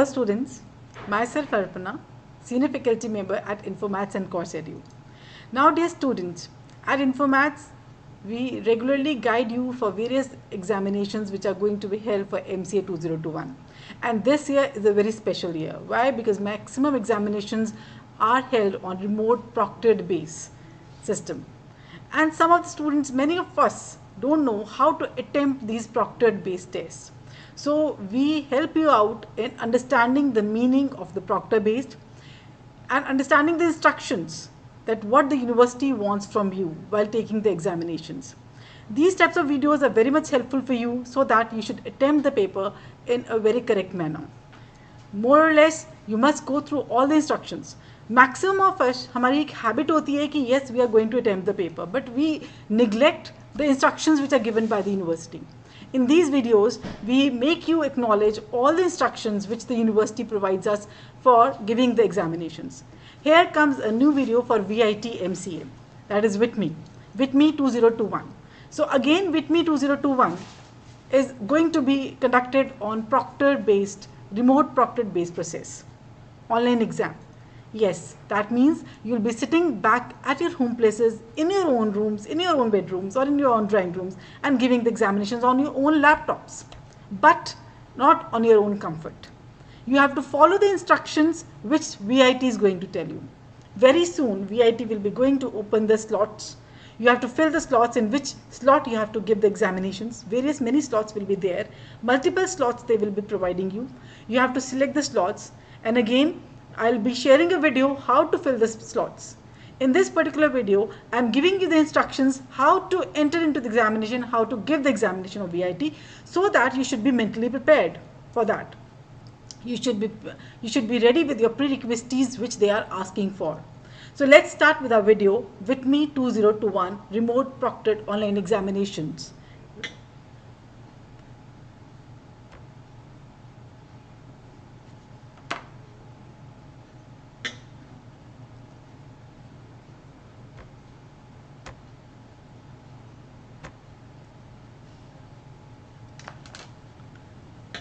Hello students, myself Arpana, Senior Faculty Member at Informatics and Course Edu. Now dear students, at Informatics we regularly guide you for various examinations which are going to be held for MCA 2021. And this year is a very special year. Why? Because maximum examinations are held on remote proctored base system. And some of the students, many of us don't know how to attempt these proctored base tests. So we help you out in understanding the meaning of the proctor based and understanding the instructions that what the university wants from you while taking the examinations. These types of videos are very much helpful for you so that you should attempt the paper in a very correct manner. More or less you must go through all the instructions. Maximum of us, हमारी एक habit होती है कि yes we are going to attempt the paper, but we neglect the instructions which are given by the university. In these videos, we make you acknowledge all the instructions which the university provides us for giving the examinations. Here comes a new video for VIT MCA, that is WITME 2021. So again, WITME 2021 is going to be conducted on proctor-based, remote proctor-based process, online exam. Yes, that means you'll be sitting back at your home places, in your own rooms, in your own bedrooms, or in your own drawing rooms, and giving the examinations on your own laptops, but not on your own comfort. You have to follow the instructions which VIT is going to tell you. Very soon, VIT will be going to open the slots. You have to fill the slots in which slot you have to give the examinations. Many slots will be there. Multiple slots they will be providing you. You have to select the slots, and again, I'll be sharing a video how to fill the slots. In this particular video, I'm giving you the instructions how to enter into the examination, how to give the examination of VIT, so that you should be mentally prepared for that. You should be ready with your prerequisites which they are asking for. So let's start with our video, WITME 2021 Remote Proctored Online Examinations.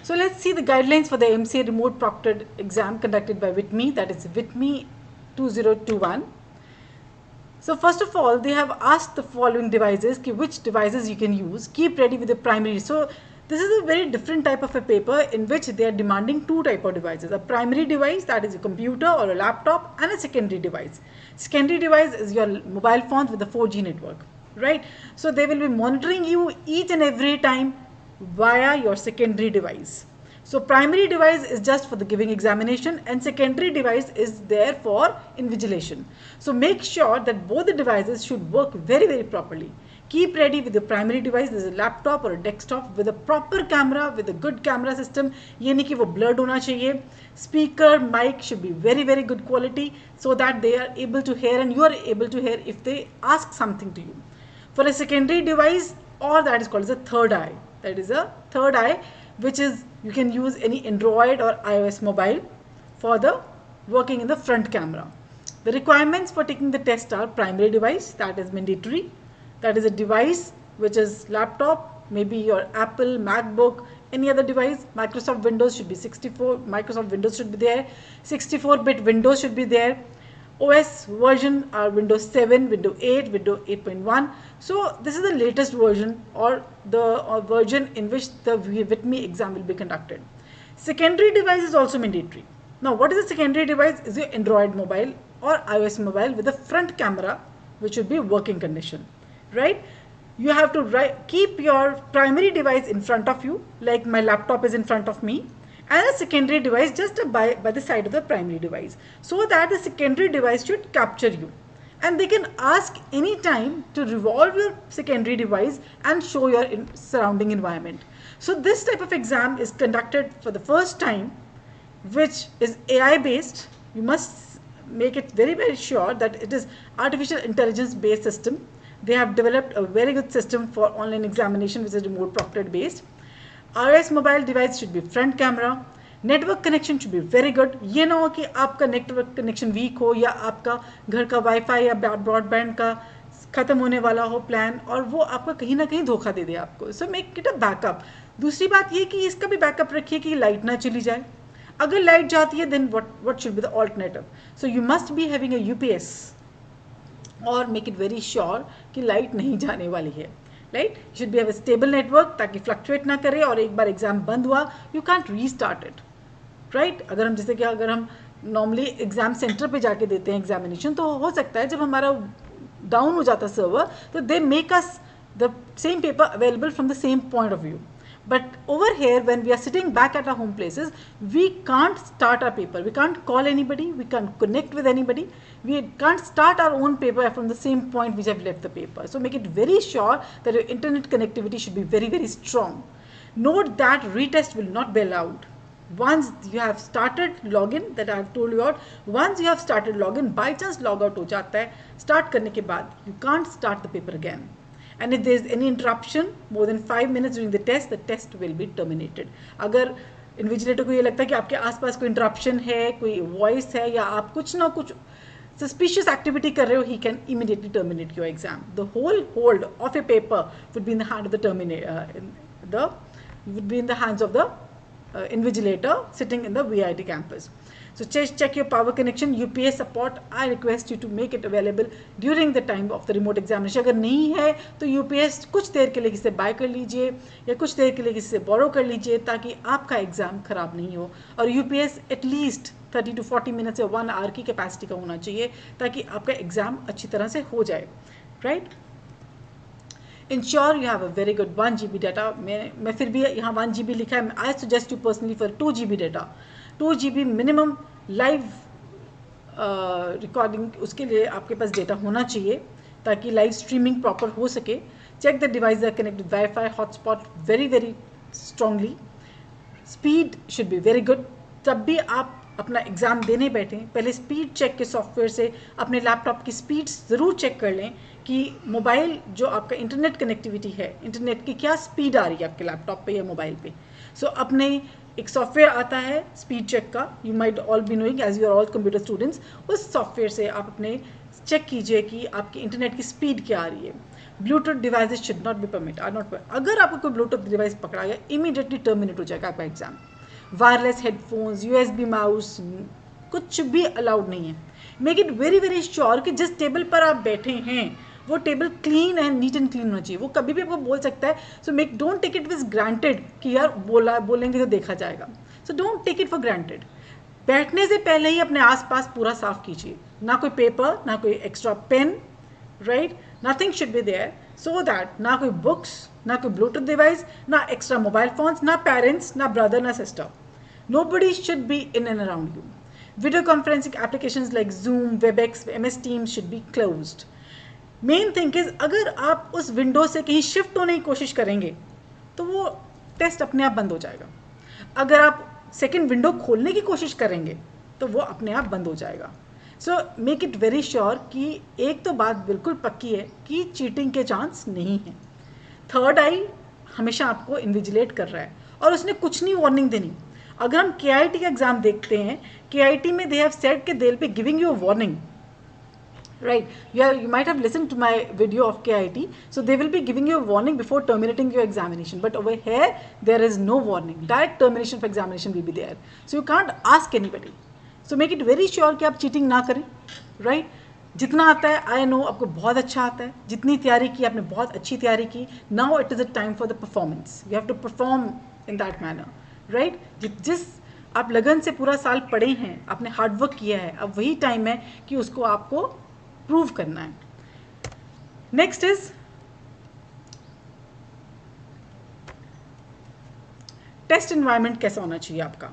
So let's see the guidelines for the MCA remote proctored exam conducted by WITME, that is WITME 2021. So first of all, they have asked the following devices, which devices you can use. Keep ready with the primary. So this is a very different type of a paper in which they are demanding two type of devices. A primary device, that is a computer or a laptop, and a secondary device. Secondary device is your mobile phone with the 4G network, right? So they will be monitoring you each and every time via your secondary device. So primary device is just for the giving examination, and secondary device is there for invigilation. So make sure that both the devices should work very, very properly. Keep ready with the primary device. This is a laptop or a desktop with a proper camera, with a good camera system. ये नहीं कि वो blurred होना चाहिए. Speaker, mic should be very, very good quality so that they are able to hear and you are able to hear if they ask something to you. For a secondary device, or that is called as a third eye. That is a third eye, which is you can use any Android or iOS mobile for the working in the front camera. The requirements for taking the test are primary device, that is mandatory. That is a device which is laptop, maybe your Apple, MacBook, any other device. Microsoft Windows should be 64, Microsoft Windows should be there, 64-bit Windows should be there. OS version are Windows 7, Windows 8, Windows 8.1. So this is the latest version or the version in which the WITME exam will be conducted. Secondary device is also mandatory. Now what is a secondary device? Is your Android mobile or iOS mobile with a front camera which should be working condition, right? You have to keep your primary device in front of you, like my laptop is in front of me, and a secondary device just by the side of the primary device, so that the secondary device should capture you. And they can ask any time to revolve your secondary device and show your surrounding environment. So this type of exam is conducted for the first time, which is AI based. You must make it very, very sure that it is artificial intelligence based system. They have developed a very good system for online examination which is remote proctored based. iOS mobile device should be front camera. Network connection should be very good. ये ना हो कि आपका network connection weak हो या आपका घर का Wi-Fi या broadband का खत्म होने वाला हो प्लान और वो आपका कहीं ना कहीं धोखा दे दे आपको. So make it a backup. दूसरी बात ये कि इसका भी बैकअप रखिए कि लाइट ना चली जाए. अगर लाइट जाती है then what should be the alternative? So you must be having a UPS और मेक इट वेरी श्योर कि लाइट नहीं जाने वाली है, right. Should be have a stable network ताकि फ्लक्चुएट ना करे, और एक बार एग्जाम बंद हुआ you can't restart it, right. अगर हम जैसे कि अगर हम नॉर्मली एग्जाम सेंटर पे जाके देते हैं एग्जामिनेशन, तो हो सकता है जब हमारा डाउन हो जाता सर्वर तो they make us the same paper available from the same point of view. But over here, when we are sitting back at our home places, we can't start our paper. We can't call anybody. We can't connect with anybody. We can't start our own paper from the same point which have left the paper. So make it very sure that your internet connectivity should be very, very strong. Note that retest will not be allowed. Once you have started login, that I have told you out, once you have started login, by chance log out हो जाता है, start करने के बाद you can't start the paper again. And if there is any interruption more than 5 minutes during the test will be terminated. अगर invigilator को ये लगता है कि आपके आसपास कोई इंटरप्शन है, कोई वॉइस है, या आप कुछ ना कुछ suspicious activity कर रहे हो, he can immediately terminate your exam. The whole hold of a paper would be in the hand of the terminator, would be in the hands of the invigilator sitting in the VIT campus. So check your power connection. UPS support, I request you to make it available during the time of the remote examination. अगर नहीं है तो UPS कुछ देर के लिए किसी से bye कर लीजिए या कुछ देर के लिए किसी से बोरो कर लीजिए ताकि आपका एग्जाम खराब नहीं हो. और UPS एटलीस्ट 30 to 40 मिनट या 1 आवर की कैपेसिटी का होना चाहिए ताकि आपका एग्जाम अच्छी तरह से हो जाए, right. Ensure you have a very good 1 GB data. मैं फिर भी यहाँ 1 GB लिखा है. I suggest you personally for 2 GB data. 2 GB minimum live recording, उसके लिए आपके पास डेटा होना चाहिए ताकि लाइव स्ट्रीमिंग प्रॉपर हो सके. Check the device are connected wifi hotspot very very strongly. Speed should be very good. तब भी आप अपना एग्ज़ाम देने बैठें, पहले स्पीड चेक के सॉफ्टवेयर से अपने लैपटॉप की स्पीड ज़रूर चेक कर लें कि मोबाइल जो आपका इंटरनेट कनेक्टिविटी है, इंटरनेट की क्या स्पीड आ रही है आपके लैपटॉप पे या मोबाइल पे. सो अपने एक सॉफ्टवेयर आता है स्पीड चेक का, you might all be knowing as you are all computer students. उस सॉफ्टवेयर से आप अपने चेक कीजिए कि आपकी इंटरनेट की स्पीड क्या आ रही है. Bluetooth devices should not be permit, are not. अगर आपको कोई ब्लूटूथ डिवाइस पकड़ा गया इमीडिएटली टर्मिनेट हो जाएगा आपका exam. Wireless headphones, USB mouse, कुछ भी अलाउड नहीं है. Make it very very sure कि जिस टेबल पर आप बैठे हैं वो table clean and neat and clean होना चाहिए. वो कभी भी आपको बोल सकता है. So make don't take it with granted कि यार बोलेंगे तो देखा जाएगा. So don't take it for granted. बैठने से पहले ही अपने आसपास पूरा साफ कीजिए. ना कोई पेपर, ना कोई extra pen, right. Nothing should be there, so that ना कोई बुक्स, ना कोई ब्लूटूथ डिवाइस, ना एक्स्ट्रा मोबाइल फोन्स, ना पेरेंट्स, ना ब्रदर, ना sister. Nobody should be in and around you. Video conferencing applications like Zoom, WebEx, MS Teams should be closed. Main thing is अगर आप उस विंडो से कहीं शिफ्ट होने की कोशिश करेंगे तो वो टेस्ट अपने आप बंद हो जाएगा. अगर आप सेकेंड विंडो खोलने की कोशिश करेंगे तो वो अपने आप बंद हो जाएगा. सो मेक इट वेरी श्योर कि एक तो बात बिल्कुल पक्की है कि चीटिंग के चांस नहीं है. थर्ड आई हमेशा आपको इन्विजिलेट कर रहा है और उसने कुछ नहीं वार्निंग देनी. अगर हम KIT का एग्जाम देखते हैं, KIT में दे हैव सेड कि they will be giving you a warning, right. You might have listened to my video of KIT. So they will be giving you a warning before terminating your examination. But over here, there is no warning. Direct termination for examination will be there. So you can't ask anybody. So make it very sure कि आप cheating ना करें, right. जितना आता है, I know आपको बहुत अच्छा आता है. जितनी तैयारी की आपने बहुत अच्छी तैयारी की. Now it is a time for the performance. You have to perform in that manner, right. जिस आप लगन से पूरा साल पढ़े हैं, आपने हार्डवर्क किया है, अब वही टाइम है कि उसको आपको प्रूव करना है. नेक्स्ट इज टेस्ट एनवायरनमेंट कैसा होना चाहिए आपका.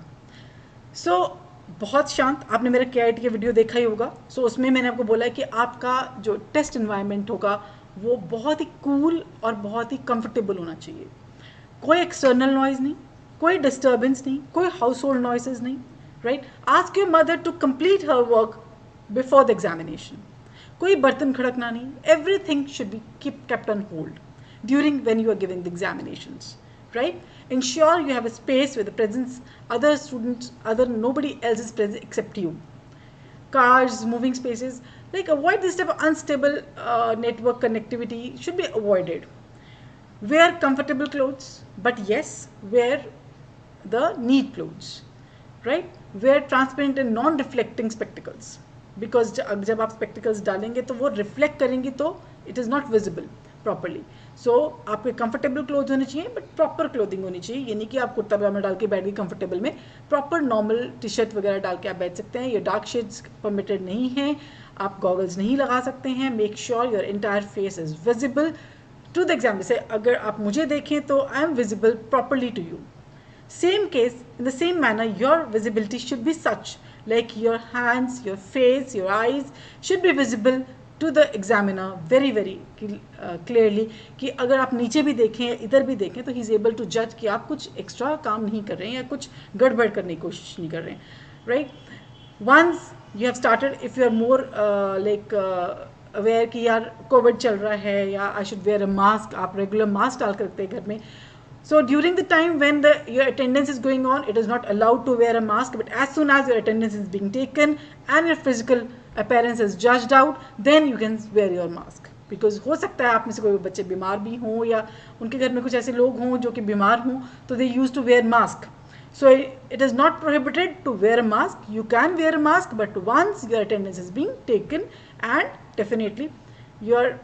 सो बहुत शांत. आपने मेरा KIT के वीडियो देखा ही होगा. सो उसमें मैंने आपको बोला है कि आपका जो टेस्ट एनवायरनमेंट होगा वो बहुत ही कूल और बहुत ही कंफर्टेबल होना चाहिए. कोई एक्सटर्नल नॉइज नहीं, कोई डिस्टर्बेंस नहीं, कोई हाउस होल्ड नॉइसेज नहीं, right. Ask your mother to complete her work before the examination. कोई बर्तन खड़कना नहीं. Everything should be kept on hold during when you are giving the examinations, right. Ensure you have a space with the presence other students, nobody else is present except you. Cars, moving spaces, like avoid this type of unstable network connectivity should be avoided. Wear comfortable clothes, but yes, wear the neat clothes. Right, wear transparent and non reflecting spectacles, because जब आप spectacles डालेंगे तो वो reflect करेंगी तो it is not visible properly. So आपके comfortable cloth होने चाहिए, बट प्रॉपर क्लोथिंग होनी चाहिए. ये नहीं कि आप कुर्ता पजामा डाल के बैठ गए कंफर्टेबल में, प्रॉपर नॉर्मल टी शर्ट वगैरह डाल के आप बैठ सकते हैं. ये डार्क शेड्स परमिटेड नहीं है, आप गॉगल्स नहीं लगा सकते हैं. Make sure your entire face is visible to the exam. जैसे अगर आप मुझे देखें तो I am visible properly to you. Same case, in the same manner, your visibility should be such, like your hands, your face, your eyes should be visible to the examiner very very clearly. कि अगर आप नीचे भी देखें इधर भी देखें तो he is able to judge कि आप कुछ एक्स्ट्रा काम नहीं कर रहे हैं या कुछ गड़बड़ करने की कोशिश नहीं कर रहे हैं. Right, once you have started, if you are more aware कि यार कोविड चल रहा है या I should wear a mask, आप रेगुलर मास्क डाल कर रखते हैं घर में. So during the time when your attendance is going on, it is not allowed to wear a mask. But as soon as your attendance is being taken and your physical appearance is judged out, then you can wear your mask. Because हो सकता है आप में से कोई बच्चे बीमार भी हों या उनके घर में कुछ ऐसे लोग हों जो कि बीमार हों, तो they used to wear mask. So it is not prohibited to wear a mask. You can wear a mask, but once your attendance is being taken and definitely your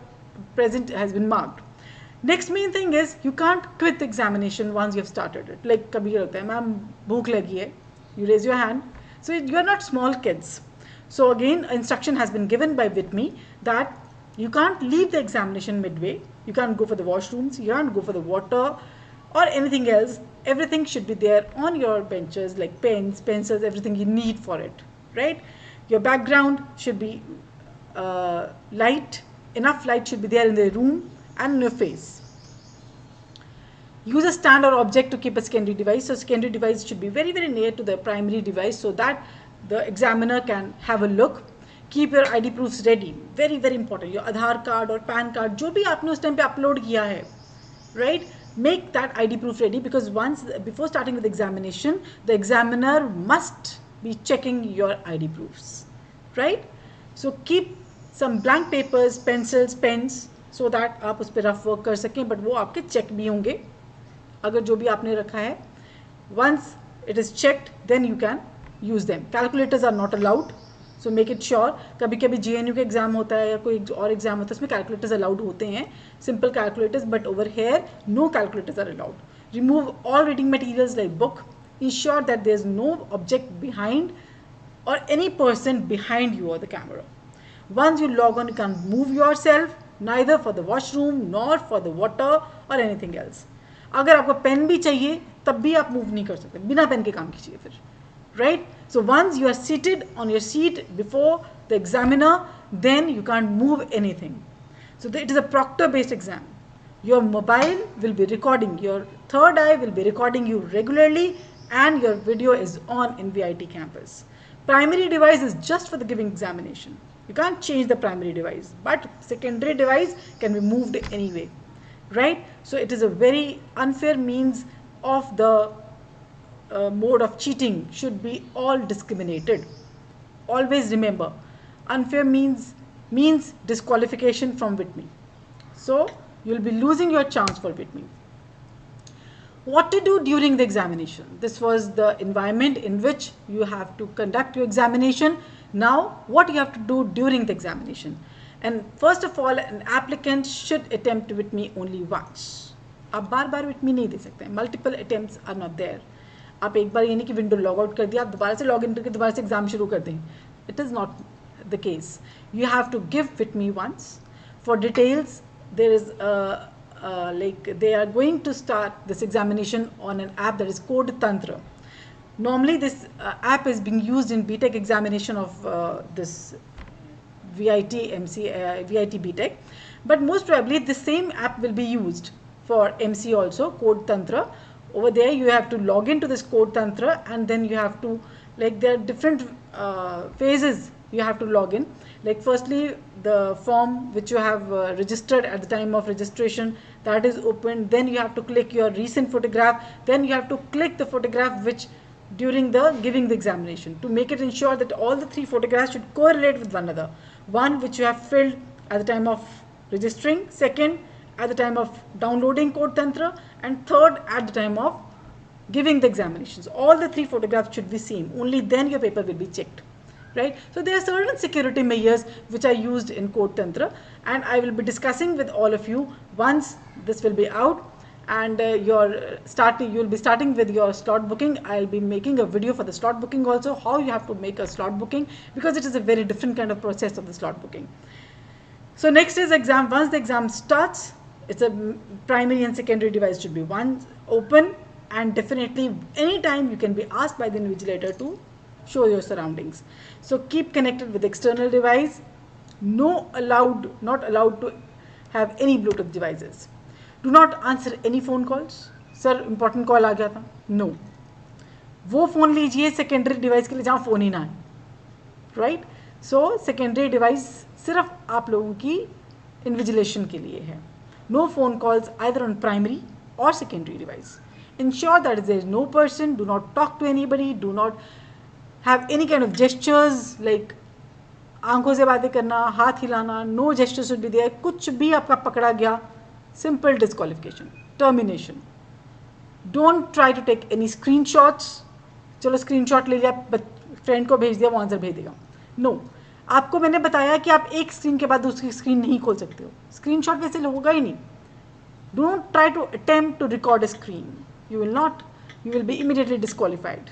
presence has been marked. Next main thing is you can't quit the examination once you have started it. Like कभी क्या होता है, ma'am भूख लगी है, you raise your hand. So you are not small kids. So again, instruction has been given by with me that you can't leave the examination midway. You can't go for the washrooms. You can't go for the water or anything else. Everything should be there on your benches, like pens, pencils, everything you need for it. Right? Your background should be light. Enough light should be there in the room and in your face. Use a stand or object to keep a secondary device. So secondary device should be very very near to the primary device so that the examiner can have a look. Keep your ID proofs ready. Very very important. Your Aadhaar card or PAN card, जो भी आपने उस time पे upload किया है, right? Make that ID proof ready because once before starting with examination, the examiner must be checking your ID proofs, right? So keep some blank papers, pencils, pens, so that आप उस पर rough work कर सकें, but वो आपके check भी होंगे अगर जो भी आपने रखा है. Once it is checked then you can use them. Calculators are not allowed, so make it sure. कभी कभी JNU का एग्जाम होता है या कोई और एग्जाम होता है उसमें कैलकुलेटर्स अलाउड होते हैं, simple calculators, but over here no calculators are allowed. Remove all reading materials like book. Ensure that there is no object behind or any person behind you or the camera. Once you log on, you can move yourself neither for the washroom nor for the water or anything else. अगर आपको pen भी चाहिए तब भी आप move नहीं कर सकते, बिना पेन के काम कीजिए फिर, right. So once you are seated on your seat before the examiner, then you can't move anything. So it is a proctor based exam. Your mobile will be recording, your third eye will be recording you regularly, and your video is on in VIT campus. Primary device is just for the giving examination. You can't change the primary device, but secondary device can be moved anyway, right? So it is a very unfair means of the mode of cheating should be all discriminated. Always remember, unfair means disqualification from WITME. So you'll be losing your chance for WITME. What to do during the examination? This was the environment in which you have to conduct your examination. Now, what you have to do during the examination? And first of all, an applicant should attempt WITME only once. आप बार-बार WITME नहीं दे सकते. Multiple attempts are not there. आप एक बार ये नहीं कि window log out कर दिया, आप दोबारा से लॉग इन करके दोबारा से एग्जाम शुरू कर दें. It is not the case. You have to give WITME once. For details, there is they are going to start this examination on an app that is Code Tantra. Normally this app is being used in BTech examination of this VIT BTech, but most probably the same app will be used for MC also, Code Tantra. Over there you have to log into this Code Tantra, and then you have to, like, there are different phases you have to log in. Like firstly, the form which you have registered at the time of registration, that is opened. Then you have to click your recent photograph. Then you have to click the photograph which during the giving the examination, to make it ensure that all the three photographs should correlate with one another. One which you have filled at the time of registering, second at the time of downloading Code Tantra, and third at the time of giving the examinations. All the 3 photographs should be same. Only then your paper will be checked. Right? So there are certain security measures which are used in Code Tantra, and I will be discussing with all of you once this will be out, and you will be starting with your slot booking. I'll be making a video for the slot booking also, how you have to make a slot booking, because it is a very different kind of process of the slot booking. So next is exam. Once the exam starts, it's a primary and secondary device should be open, and definitely anytime you can be asked by the invigilator to show your surroundings. So keep connected with external device. Not allowed to have any Bluetooth devices. Do not answer any phone calls. Sir, important call आ गया था. No. वो phone लीजिए secondary device के लिए जहाँ phone ही ना है. Right? So secondary device सिर्फ आप लोगों की इन्विजिलेशन के लिए है. No phone calls either on primary or secondary device. Ensure that there is no person. Do not talk to anybody. Do not have any kind of gestures like आंखों से बातें करना, हाथ हिलाना. No gestures should be there. कुछ भी आपका पकड़ा गया, simple disqualification, termination. Don't try to take any screenshots. चलो स्क्रीनशॉट ले लिया, फ्रेंड को भेज दिया, वो आंसर भेज देगा. नो, आपको मैंने बताया कि आप एक स्क्रीन के बाद दूसरी स्क्रीन नहीं खोल सकते हो. स्क्रीनशॉट वैसे होगा ही नहीं. Don't try to attempt to record a screen. You will be immediately disqualified.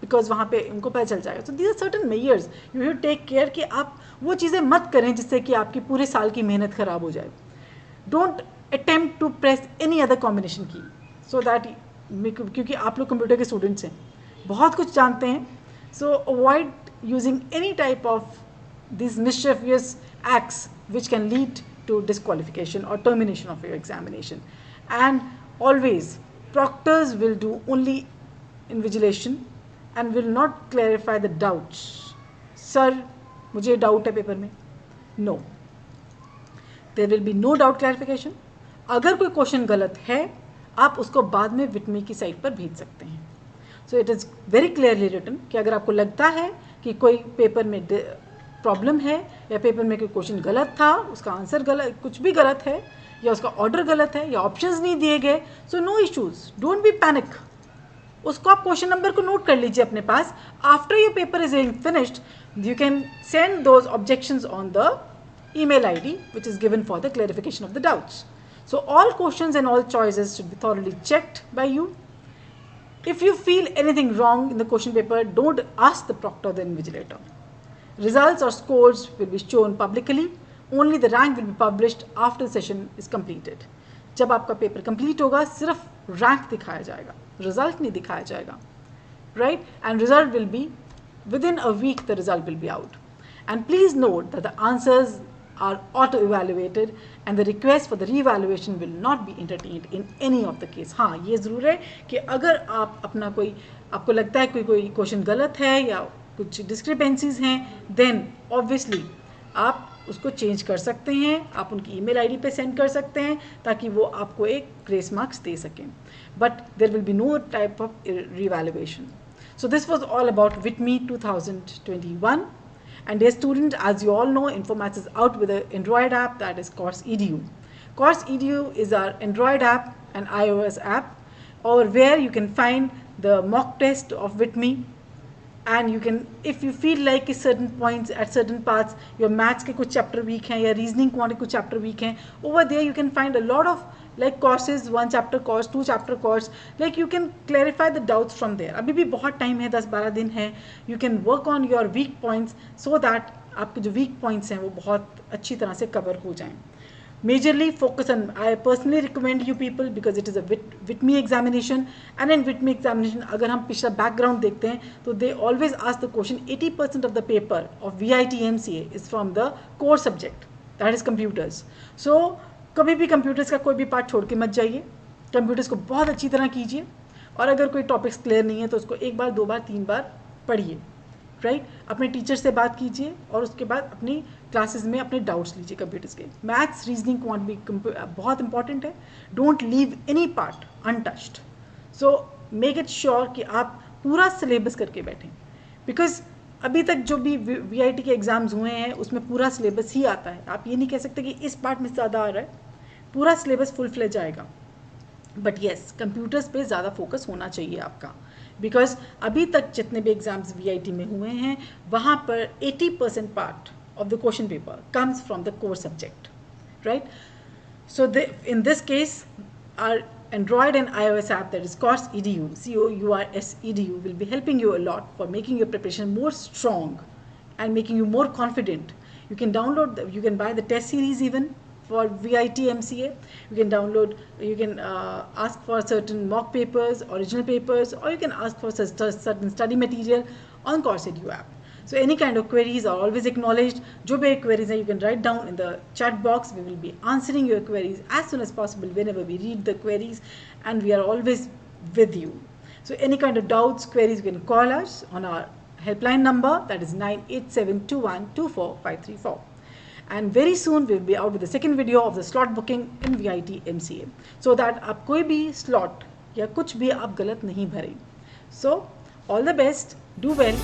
Because वहाँ पे उनको पता चल जाएगा. So these are certain measures you have take care कि आप वो चीज़ें मत करें जिससे कि आपकी पूरे साल की मेहनत ख़राब हो जाए. Don't attempt to press any other combination key, so that, क्योंकि आप लोग कंप्यूटर के स्टूडेंट्स हैं, बहुत कुछ जानते हैं. So avoid using any type of this mischievous acts which can lead to disqualification or termination of your examination. And always proctors will do only invigilation and will not clarify the doubts. Sir, मुझे doubt है paper में. No. There will be no doubt clarification. अगर कोई question गलत है, आप उसको बाद में विटमी की साइट पर भेज सकते हैं. So it is very clearly written कि अगर आपको लगता है कि कोई पेपर में प्रॉब्लम है या पेपर में कोई क्वेश्चन गलत था, उसका आंसर गलत, कुछ भी गलत है, या उसका ऑर्डर गलत है, या ऑप्शंस नहीं दिए गए, so no issues. Don't be panic. उसको आप क्वेश्चन नंबर को नोट कर लीजिए अपने पास. After your paper is finished, you can send those objections on the email ID which is given for the clarification of the doubts. So all questions and all choices should be thoroughly checked by you. If you feel anything wrong in the question paper, don't ask the proctor or the invigilator. Results or scores will be shown publicly. Only the rank will be published after the session is completed. जब आपका paper complete होगा, सिर्फ rank दिखाया जाएगा, result नहीं दिखाया जाएगा. Right? And result will be within a week. The result will be out. And please note that the answers are auto-evaluated and the request for the re-evaluation will not be entertained in any of the case. हाँ, ये ज़रूर है कि अगर आप अपना कोई, आपको लगता है कोई क्वेश्चन गलत है या कुछ डिस्क्रिपेंसीज हैं, देन ऑब्वियसली आप उसको चेंज कर सकते हैं. आप उनकी ईमेल आईडी पे सेंड कर सकते हैं ताकि वो आपको एक ग्रेस मार्क्स दे सकें. But there will be no type of re-evaluation. So this was all about WITME 2021. And dear student, as you all know, Informatics is out with an Android app, that is Course Edu. Course Edu is our Android app and iOS app, over where you can find the mock test of WITME, and you can, if you feel like certain points at certain parts, your maths के कुछ chapter weak हैं या reasoning quantity कुछ chapter weak हैं, over there you can find a lot of like courses, 1 chapter course, 2 chapter course, like you can clarify the doubts from there. अभी भी बहुत time है, 10-12 दिन है. You can work on your weak points so that आपके जो weak points हैं वो बहुत अच्छी तरह से cover हो जाएं. Majorly focus on, I personally recommend you people because it is a WITME examination, and in WITME examination अगर हम पिछला background देखते हैं तो they always ask the question, 80% of the paper of VIT MCA is from the core subject, that is computers. So कभी भी computers का कोई भी पार्ट छोड़ के मत जाइए. कंप्यूटर्स को बहुत अच्छी तरह कीजिए, और अगर कोई टॉपिक्स क्लियर नहीं है तो उसको 1 बार 2 बार 3 बार पढ़िए. राइट? अपने टीचर से बात कीजिए और उसके बाद अपनी क्लासेस में अपने डाउट्स लीजिए कंप्यूटर्स के. मैथ्स, रीजनिंग, क्वांटिटी बहुत इंपॉर्टेंट है. Don't leave any part untouched. So make it sure कि आप पूरा सिलेबस करके बैठें, बिकॉज अभी तक जो भी VIT के एग्ज़ाम्स हुए हैं उसमें पूरा सिलेबस ही आता है. आप ये नहीं कह सकते कि इस पार्ट में ज़्यादा आ रहा है. पूरा सिलेबस फुल फ्लेज आएगा. बट येस कंप्यूटर्स पे ज़्यादा फोकस होना चाहिए आपका, बिकॉज अभी तक जितने भी एग्जाम्स VIT में हुए हैं वहाँ पर 80% part of the question paper comes from the core subject, right? So in this case, our Android and iOS app, that is Course Edu, COURS Edu, will be helping you a lot for making your preparation more strong and making you more confident. You can download, you can buy the test series even for VIT MCA. You can download, you can ask for certain mock papers, original papers, or you can ask for certain study material on Course Edu app. So any kind of queries are always acknowledged. जो भी queries हैं, you can write down in the chat box. We will be answering your queries as soon as possible whenever we read the queries, and we are always with you. So any kind of doubts, queries, you can call us on our helpline number, that is 9872124534. And very soon we will be out with the second video of the slot booking in VIT MCA, so that आप कोई भी slot या कुछ भी आप गलत नहीं भरें. So all the best, do well.